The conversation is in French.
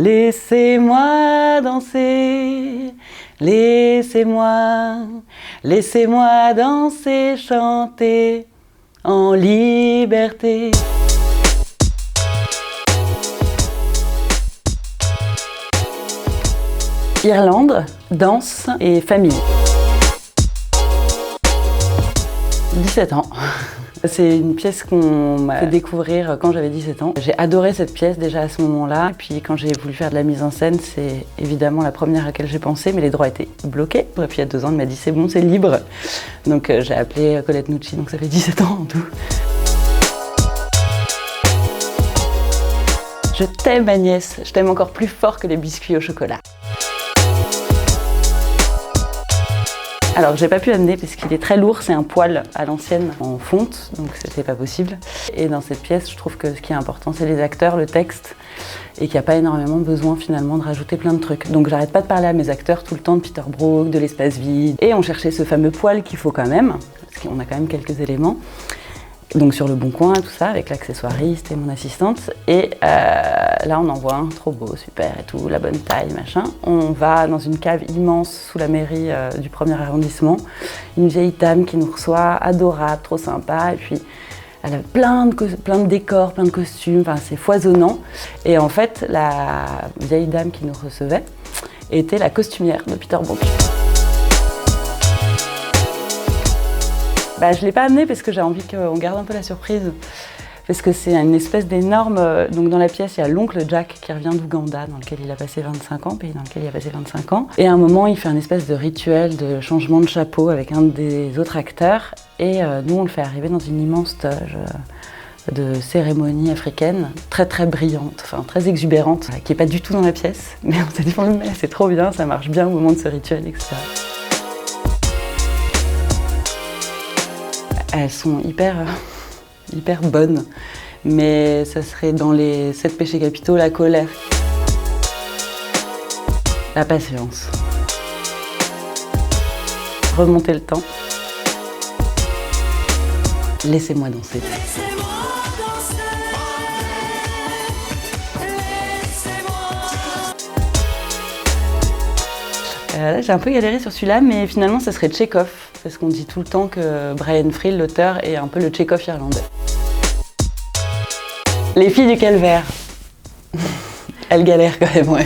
Laissez-moi danser, laissez-moi danser, chanter en liberté. Irlande, danse et famille. 17 ans. C'est une pièce qu'on m'a fait découvrir quand j'avais 17 ans. J'ai adoré cette pièce déjà à ce moment-là. Puis quand j'ai voulu faire de la mise en scène, c'est évidemment la première à laquelle j'ai pensé, mais les droits étaient bloqués. Et puis il y a 2 ans, elle m'a dit c'est bon, c'est libre. Donc j'ai appelé Colette Nucci, donc ça fait 17 ans en tout. Je t'aime Agnès, je t'aime encore plus fort que les biscuits au chocolat. Alors j'ai pas pu amener parce qu'il est très lourd, c'est un poêle à l'ancienne en fonte, donc c'était pas possible. Et dans cette pièce, je trouve que ce qui est important, c'est les acteurs, le texte, et qu'il n'y a pas énormément besoin finalement de rajouter plein de trucs. Donc j'arrête pas de parler à mes acteurs tout le temps de Peter Brook, de l'espace vide. Et on cherchait ce fameux poêle qu'il faut quand même, parce qu'on a quand même quelques éléments. Donc sur le Bon Coin, tout ça, avec l'accessoiriste et mon assistante. Et là, on en voit un, trop beau, super et tout, la bonne taille, machin. On va dans une cave immense sous la mairie du 1er arrondissement. Une vieille dame qui nous reçoit, adorable, trop sympa. Et puis, elle a plein de décors, plein de costumes, enfin, c'est foisonnant. Et en fait, la vieille dame qui nous recevait était la costumière de Peter Brook. Je ne l'ai pas amené parce que j'ai envie qu'on garde un peu la surprise. Parce que c'est une espèce d'énorme... Donc dans la pièce, il y a l'oncle Jack qui revient d'Ouganda, dans lequel il a passé 25 ans, pays dans lequel il a passé 25 ans. Et à un moment, il fait un espèce de rituel de changement de chapeau avec un des autres acteurs. Et nous, on le fait arriver dans une immense toge de cérémonie africaine, très très brillante, enfin très exubérante, qui n'est pas du tout dans la pièce. Mais on s'est dit, c'est trop bien, ça marche bien au moment de ce rituel, etc. Elles sont hyper bonnes, mais ça serait dans les 7 péchés capitaux, la colère, la patience, remonter le temps, laissez-moi danser. Là, j'ai un peu galéré sur celui-là, mais finalement, ça serait Tchekhov, parce qu'on dit tout le temps que Brian Friel, l'auteur, est un peu le Tchekhov irlandais. Les filles du calvaire. Elles galèrent quand même, ouais.